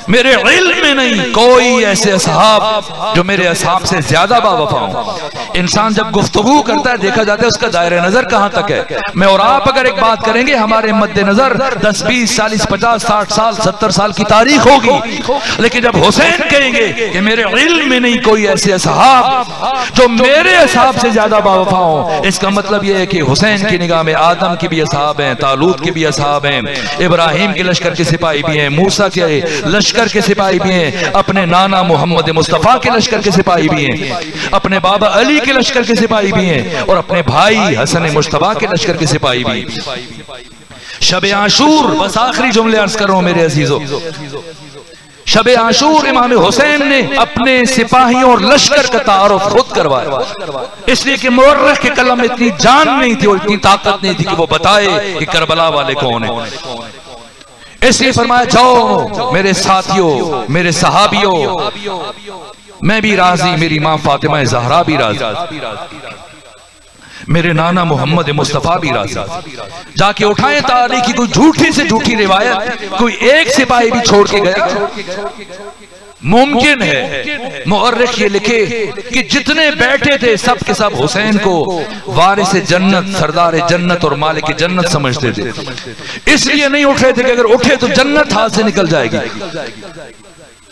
Speaker 1: میرے علم میں نہیں کوئی ایسے اصحاب جو میرے اصحاب سے زیادہ باوفا ہوں۔ انسان جب گفتگو کرتا ہے دیکھا جاتا ہے اس کا دائرہ نظر کہاں تک ہے۔ میں اور آپ اگر ایک بات کریں گے ہمارے مد نظر 10 20 40 50 60 سال 70 سال کی تاریخ ہوگی، لیکن جب حسین کہیں گے کہ میرے علم میں نہیں کوئی ایسے اصحاب جو میرے اصحاب سے زیادہ باوفا ہوں، اس کا مطلب یہ ہے کہ حسین کی نگاہ میں آدم کی بھی اصحاب ہیں، طالوت کے بھی اصحاب ہیں، ابراہیم کے لشکر کے سپاہی بھی ہیں، موسیٰ کے لشکر کے سپاہی بھی ہیں، اپنے نانا محمد مصطفیٰ کے لشکر کے سپاہی بھی ہیں، اپنے بابا علی کے لشکر کے سپاہی بھی ہیں، اور اپنے بھائی حسن مجتبیٰ کے لشکر کے سپاہی بھی ہیں۔ شب عاشور، بس آخری جملے عرض کر رہا ہوں میرے عزیزو، شب عاشور امام حسین نے اپنے سپاہیوں اور لشکر کا تعارف خود کروایا، اس لیے کہ مورخ کے قلم میں اتنی جان نہیں تھی اور اتنی طاقت نہیں تھی کہ وہ بتائے کہ کربلا والے کون ہیں۔ اس لیے فرمایا جاؤ میرے ساتھیوں، میرے صحابیوں، میں بھی راضی، میری ماں فاطمہ زہرا بھی راضی، میرے نانا محمد مصطفیٰ بھی راضی۔ جا کے اٹھائیں تاریخ کی کوئی جھوٹی سے جھوٹی روایت، کوئی ایک سپاہی بھی چھوڑ کے گیا؟ ممکن ہے مورخ یہ لکھے کہ جتنے بیٹھے تھے سب کے سب حسین کو وارث جنت، سردار جنت اور مالک جنت سمجھتے تھے، اس لیے نہیں اٹھ رہے تھے کہ اگر اٹھے تو جنت ہاتھ سے نکل جائے گی۔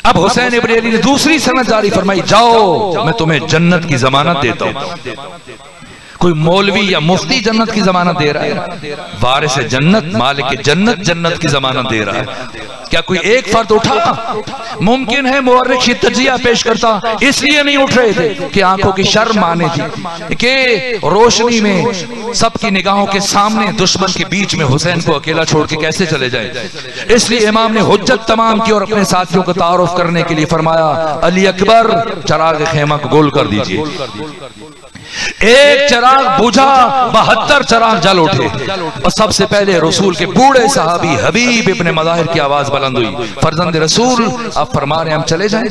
Speaker 1: اب حسین ابن علی نے دوسری سند جاری فرمائی، جاؤ میں تمہیں جنت کی ضمانت دیتا ہوں۔ کوئی مولوی یا مفتی جنت کی ضمانت دے رہا ہے؟ وارث جنت، مالک جنت جنت کی ضمانت دے رہا ہے۔ کیا کوئی ایک فرد اٹھا؟ ممکن ہے مورخ یہ تجزیہ پیش کرتا اس لیے نہیں اٹھ رہے تھے کہ آنکھوں کی شرم آنے تھی کہ روشنی میں سب کی نگاہوں کے سامنے دشمن کے بیچ میں حسین کو اکیلا چھوڑ کے کیسے چلے جائیں۔ اس لیے امام نے حجت تمام کی اور اپنے ساتھیوں کو تعارف کرنے کے لیے فرمایا، علی اکبر چراغ خیمہ کو گول کر دیجئے۔ ایک چراغ بجھا، 72 چراغ جل اٹھے، اور سب سے پہلے رسول کے بوڑھے صحابی حبیب ابن مظاہر کی آواز بلند ہوئی، فرزند رسول آپ فرما رہے ہیں ہم چلے جائیں؟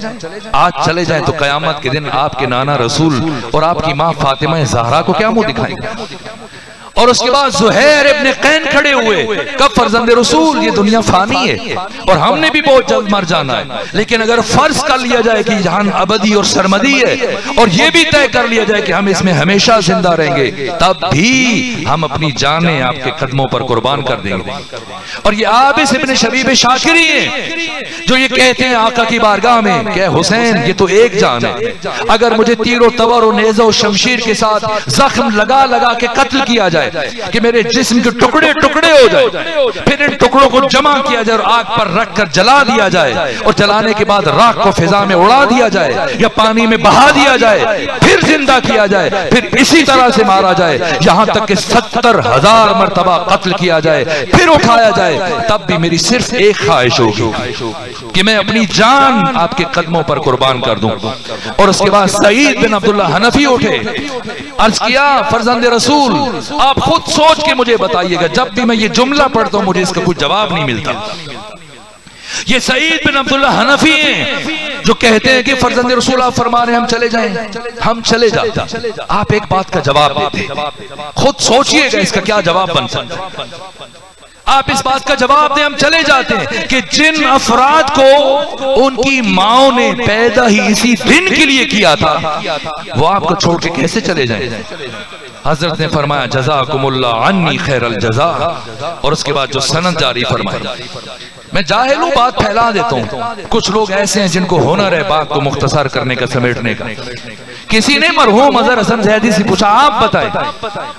Speaker 1: آج چلے جائیں تو قیامت کے دن آپ کے نانا رسول اور آپ کی ماں فاطمہ زہرا کو کیا منہ دکھائیں گے؟ اور اس کے بعد زہیر ابن قین کھڑے ہوئے، کب فرزند رسول یہ دنیا فانی ہے اور ہم نے بھی بہت جلد مر جانا ہے، لیکن اگر فرض کر لیا جائے کہ جہان ابدی اور سرمدی ہے اور یہ بھی طے کر لیا جائے کہ ہم اس میں ہمیشہ زندہ رہیں گے، تب بھی ہم اپنی جانیں آپ کے قدموں پر قربان کر دیں گے۔ اور یہ عابس ابن شبیب شاکری ہیں جو یہ کہتے ہیں آقا کی بارگاہ میں کہ حسین یہ تو ایک جان ہے، اگر مجھے تیر و تبر و نیزہ و شمشیر کے ساتھ زخم لگا لگا کے قتل کیا جائے کہ میرے جسم کے ٹکڑے ٹکڑے ہو جائے، پھر ان ٹکڑوں کو جمع کیا جائے اور آگ پر رکھ کر جلا دیا جائے، اور جلانے کے بعد راکھ کو فضا میں اڑا دیا جائے یا پانی میں بہا دیا جائے، پھر زندہ کیا جائے، پھر اسی طرح سے مارا جائے یہاں تک کہ 70,000 مرتبہ قتل کیا جائے، پھر اٹھایا جائے، تب بھی میری صرف ایک خواہش ہوگی کہ میں اپنی جان آپ کے قدموں پر قربان کر دوں۔ اور اس کے بعد سعید بن عبداللہ حنفی اٹھے، عرض کیا فرزند رسول آپ خود سوچ کے مجھے بتائیے گا، جب بھی میں یہ جملہ پڑھتا ہوں مجھے اس کا کوئی جواب نہیں ملتا۔ یہ سعید بن عبداللہ حنفی ہیں جو کہتے ہیں کہ فرزند رسول آپ فرما رہے ہیں ہم چلے جائیں، ہم چلے جاتے، آپ ایک بات کا جواب دیتے، خود سوچئے گا اس کا کیا جواب بن سکتا ہے۔ آپ اس بات کا جواب دیں ہم چلے جاتے ہیں کہ جن افراد کو ان کی ماں نے پیدا ہی اسی دن کے لیے کیا تھا وہ آپ کو چھوڑ کے کیسے چلے جائیں؟ حضرت نے فرمایا جزاکم اللہ عنی خیر الجزا، اور اس کے بعد جو سند جاری فرمائی۔ میں جاہل ہوں، بات پھیلا دیتا ہوں، کچھ لوگ ایسے ہیں جن کو ہنر ہے بات کو مختصر کرنے کا، سمیٹنے کا۔ کسی نے مرحوم اظہر حسن زیدی سے پوچھا آپ بتائیں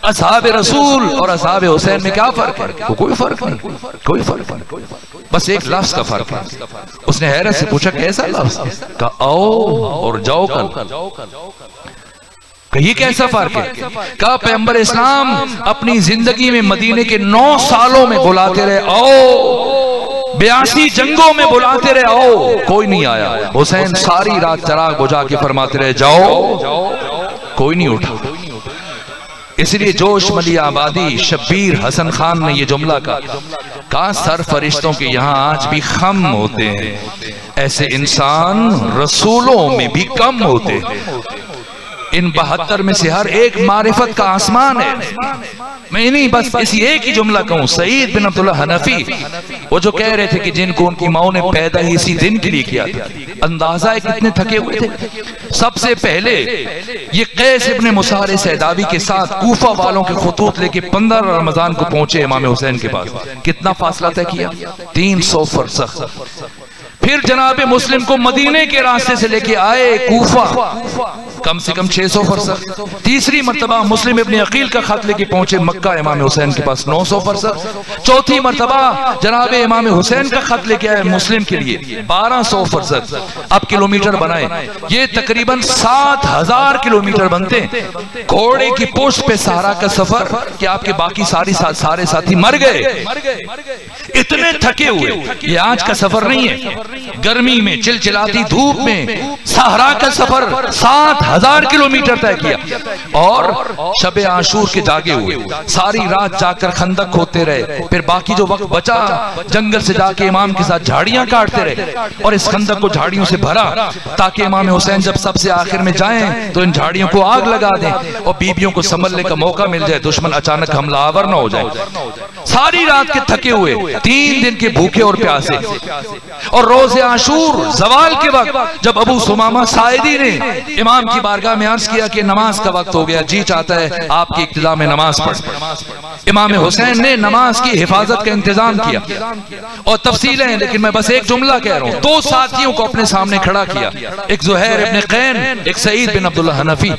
Speaker 1: اصحاب رسول اور اصحاب حسین میں کیا فرق ہے؟ کوئی فرق نہیں، کوئی فرق نہیں، بس ایک لفظ کا فرق ہے۔ اس نے حیرت سے پوچھا کیسا لفظ؟ کہا آؤ اور جاؤ کل۔ کہ یہ کیسا فرق ہے؟ کہا پیغمبر اسلام اپنی زندگی میں مدینے کے 9 سالوں میں بلاتے رہے آؤ، 82 جنگوں میں بلاتے رہے آؤ، کوئی نہیں آیا۔ حسین ساری رات چراغ بجھا کے فرماتے رہے جاؤ، کوئی نہیں اٹھا۔ اس لیے جوش ملی آبادی شبیر حسن خان نے یہ جملہ کہا سر فرشتوں کے یہاں آج بھی خم ہوتے ہیں، ایسے انسان رسولوں میں بھی کم ہوتے ہیں۔ ان 72 میں سے ہر ایک معرفت کا آسمان ہے۔ میں نہیں بس اسی ایک ہی جملہ کہوں، سعید بن عبداللہ حنفی وہ جو کہہ رہے تھے کہ جن کو ان کی ماں نے پیدا ہی اسی دن کے لیے کیا تھا، اندازہ ہے کتنے تھکے ہوئے تھے۔ سب سے پہلے یہ قیس ابن مسار سیداوی کے ساتھ کوفہ والوں کے خطوط لے کے 15 رمضان کو پہنچے امام حسین کے پاس۔ کتنا فاصلہ طے کیا؟ 300 فرسخ۔ پھر جناب مسلم کو مدینے کے راستے سے لے کے آئے کوفہ، کم سے کم 600 فرسخ۔ تیسری مرتبہ مسلم ابن عقیل کا خط لے کے پہنچے مکہ امام حسین کے پاس، 900 فرسخ۔ چوتھی مرتبہ جناب امام حسین کا خط لے کے آئے مسلم کے لیے، 1200 فرسخ۔ اب کلومیٹر بنائے، یہ تقریباً 7000 کلومیٹر بنتے ہیں۔ گھوڑے کی پشت پہ صحرا کا سفر کہ آپ کے باقی سارے ساتھی مر گئے، اتنے تھکے ہوئے۔ یہ آج کا سفر نہیں ہے، گرمی میں چلچلاتی دھوپ میں صحرا کا سفر 7000 1000 کلومیٹر طے کیا اور شب عاشور کے جاگے ہوئے، ساری رات جا کر خندق کھودتے رہے، پھر باقی جو وقت بچا جنگل سے جا کے امام کے ساتھ جھاڑیاں کاٹتے رہے اور اس خندق کو جھاڑیوں سے بھرا تاکہ امام حسین جب سب سے آخر میں جائیں تو ان جھاڑیوں کو آگ لگا دیں اور بیبیوں کو سنبھلنے کا موقع مل جائے، دشمن اچانک حملہ آور نہ ہو جائے۔ ساری رات کے تھکے ہوئے، 3 دن کے بھوکے اور پیاسے، اور روز عاشور زوال کے وقت جب ابو سمامہ ساعدی نے امام کی بارگاہ میں عرض کیا کہ نماز کا وقت ہو گیا، جی چاہتا ہے آپ کی اقتداء میں نماز پڑھ، امام حسین نے نماز کی حفاظت کا انتظام کیا اور تفصیلیں، لیکن میں بس ایک جملہ کہہ رہا ہوں۔ 2 ساتھیوں کو اپنے سامنے کھڑا کیا، ایک زہیر ابن قین، ایک سعید بن عبداللہ حنفی،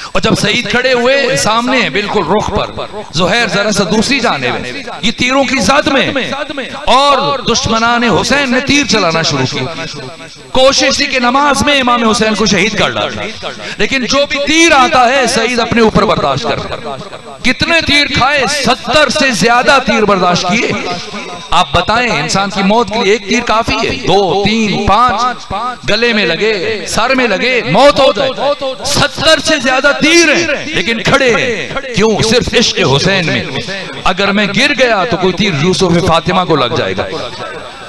Speaker 1: اور جب سعید کھڑے ہوئے سامنے بالکل رخ پر، زہیر ذرا سا دوسری جانب ہے، یہ تیروں کی زد میں، اور دشمنان حسین نے تیر چلانا شروع کیا، کوشش تھی کہ نماز میں امام حسین کو شہید کر ڈالا، لیکن جو بھی تیر آتا ہے سعید اپنے اوپر برداشت کرتا۔ کتنے تیر کھائے؟ 70 سے زیادہ تیر برداشت کیے۔ آپ بتائیں انسان کی موت کے لیے ایک تیر کافی ہے؟ 2 3 5 گلے میں لگے، سر میں لگے، موت ہو جائے۔ 70 سے زیادہ تیر ہیں لیکن کھڑے ہیں، کیوں؟ صرف عشق حسین میں۔ اگر میں گر گیا تو کوئی تیر یوسف فاطمہ کو لگ جائے گا۔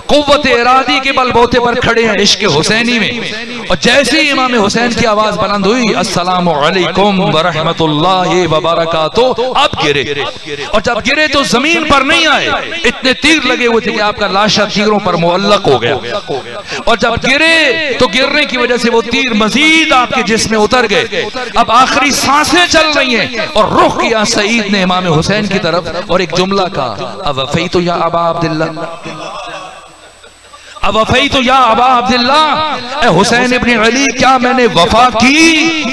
Speaker 1: قوت ارادی کے بل بوتے پر کھڑے ہیں عشق حسینی میں، اور جیسے ہی امام حسین کی آواز بلند ہوئی السلام علیکم ورحمت اللہ وبرکاتہ، اب گرے، اور جب گرے تو زمین پر نہیں آئے، اتنے تیر لگے ہوئے تھے کہ آپ کا لاشا تیروں پر معلق ہو گیا، اور جب گرے تو گرنے کی وجہ سے وہ تیر مزید آپ کے جسم میں اتر گئے۔ اب آخری سانسیں چل رہی ہیں اور رخ کیا سعید نے امام حسین کی طرف اور ایک جملہ کہا اوفیت یا ابا عبداللہ، اوفیت یا ابا عبداللہ، اے حسین ابن علی کیا میں نے وفا کی؟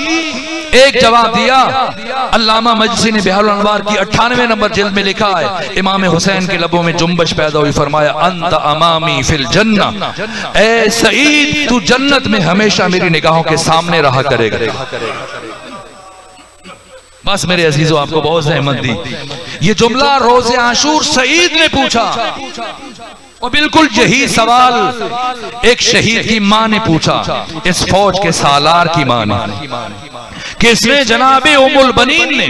Speaker 1: ایک جواب دیا، علامہ مجلسی نے بحار الانوار کی 98 نمبر جلد میں لکھا ہے، امام حسین کے لبوں میں جنبش پیدا ہوئی، فرمایا انت امامی فی الجنہ، اے سعید تو جنت میں ہمیشہ میری نگاہوں کے سامنے رہا کرے گا۔ بس میرے عزیزو آپ کو بہت زحمت دی، یہ جملہ روز عاشور سعید نے پوچھا، اور بالکل یہی سوال ایک شہید کی ماں نے پوچھا، اس فوج کے سالار کی ماں نے، کہ اس نے جناب ام البنین نے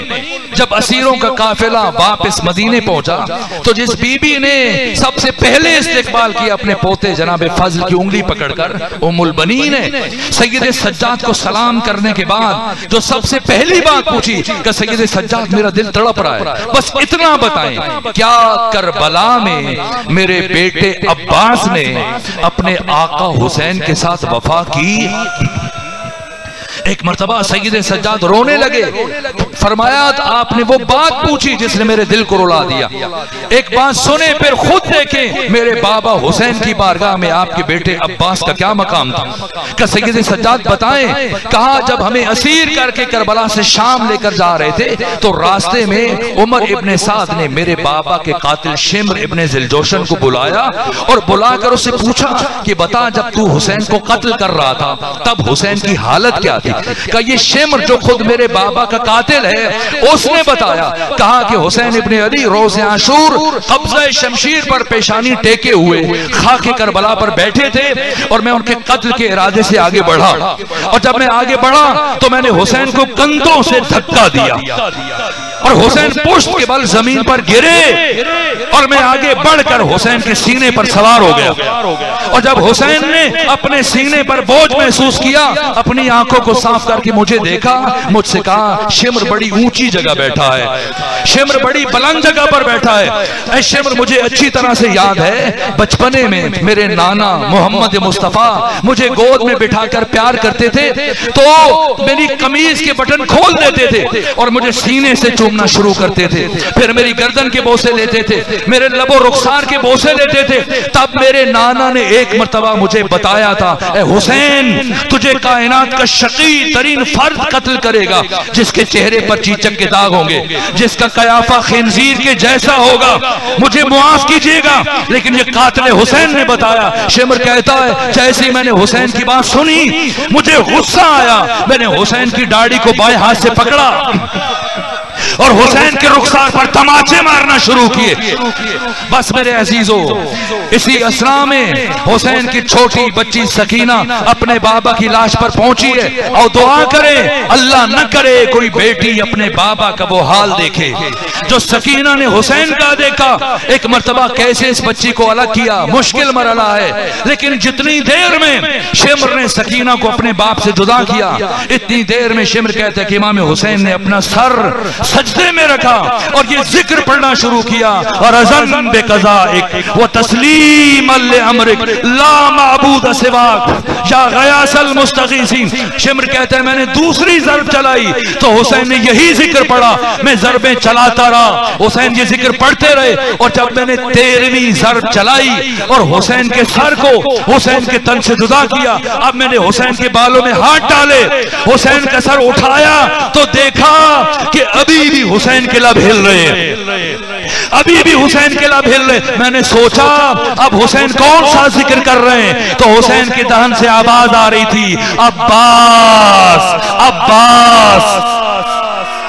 Speaker 1: جب اسیروں کا قافلہ واپس مدینے پہنچا تو جس بی بی نے سب سے پہلے استقبال کیا اپنے پوتے جناب فضل کی انگلی پکڑ کر، ام البنین ہے۔ سید سجاد کو سلام کرنے کے بعد جو سب سے پہلی بات پوچھی کہ سید سجاد میرا دل تڑپ رہا ہے، بس اتنا بتائیں کیا کربلا میں میرے بیٹے عباس نے اپنے آقا حسین کے ساتھ وفا کی؟ ایک مرتبہ سید سجاد رونے لگے، فرمایا آپ نے وہ بات پوچھی جس نے میرے دل کو رلا دیا، ایک بات سنیں پھر خود دیکھیں میرے بابا حسین کی بارگاہ میں آپ کے بیٹے عباس کا کیا مقام تھا۔ کہ سید سجاد بتائیں، کہا جب ہمیں اسیر کر کے کربلا سے شام لے کر جا رہے تھے تو راستے میں عمر ابن سعد نے میرے بابا کے قاتل شمر ابن ذلجوشن کو بلایا اور بلا کر اسے پوچھا کہ بتا جب تو حسین کو قتل کر رہا تھا تب حسین کی حالت کیا تھی؟ کہ یہ شمر جو خود میرے بابا کا قاتل ہے اس نے بتایا، کہا کہ حسین ابن علی روز عاشور قبضہ شمشیر پر پیشانی ٹیکے ہوئے خاک کربلا پر بیٹھے تھے اور میں ان کے قتل کے ارادے سے آگے بڑھا، اور جب میں آگے بڑھا تو میں نے حسین کو کندھوں سے دھکا دیا اور حسین پشت کے بل زمین پر گرے اور میں آگے بڑھ کر حسین کے سینے پر سوار ہو گیا، اور جب حسین نے اپنے سینے پر بوجھ محسوس کیا اپنی آنکھوں کو صاف کر کے مجھے دیکھا، مجھ سے کہا شمر بڑی اونچی جگہ بیٹھا ہے، شمر بڑی بلند جگہ پر بیٹھا ہے۔ اے شمر مجھے اچھی طرح سے یاد ہے بچپنے میں میرے نانا محمد مصطفیٰ مجھے گود میں بٹھا کر پیار کرتے تھے تو میری قمیض کے بٹن کھول دیتے تھے اور مجھے سینے سے چومنا شروع کرتے تھے، پھر میری گردن کے بوسے لیتے تھے، میرے لب و رخسار کے بوسے لیتے تھے۔ تب میرے نانا نے ایک مرتبہ مجھے بتایا تھا، اے حسین تجھے کائنات کا شقی ترین فرد قتل کرے گا جس کے چہرے پر چیچک کے داغ ہوں گے، جس کا قیافہ خنزیر کے جیسا ہوگا، مجھے معاف کیجئے گا لیکن یہ قاتل حسین نے بتایا۔ شمر کہتا ہے جیسے میں نے حسین کی بات سنی مجھے غصہ آیا، میں نے حسین کی داڑھی کو بائیں ہاتھ سے پکڑا اور حسین کے رخسار پر تماچے مارنا شروع کیے. بس میرے عزیزو، اسی اسنا میں حسین کی چھوٹی بچی سکینہ اپنے بابا کی لاش پر پہنچی ہے اور دعا کرے اللہ نہ کرے کوئی بیٹی اپنے بابا کا وہ حال دیکھے جو سکینہ نے حسین کا دیکھا. ایک مرتبہ کیسے اس بچی کو الگ کیا، مشکل مرحلہ ہے، لیکن جتنی دیر میں شمر نے سکینہ کو اپنے باپ سے جدا کیا، اتنی دیر میں شمر کہتے ہیں کہ امام حسین نے اپنا سر سجدے میں رکھا اور یہ ذکر پڑھنا شروع کیا، اور ازن بقضائک و تسلیما لامرک لا معبود سواک یا غیاث المستغیثین. شمر کہتے ہیں میں نے دوسری ضرب چلائی تو حسین نے یہی ذکر پڑھا، میں ضربیں چلاتا رہا، حسین یہ ذکر پڑھتے رہے، اور جب میں نے 13ویں ضرب چلائی اور حسین کے سر کو حسین کے تن سے جدا کیا، اب میں نے حسین کے بالوں میں ہاتھ ڈالے، حسین کا سر اٹھایا تو دیکھا کہ ابھی بھی حسین کے لب ہل رہے ہیں، ابھی بھی حسین کے لب ہل رہے. میں نے سوچا اب حسین کون سا ذکر کر رہے ہیں، تو حسین کے دہن سے آواز آ رہی تھی عباس عباس.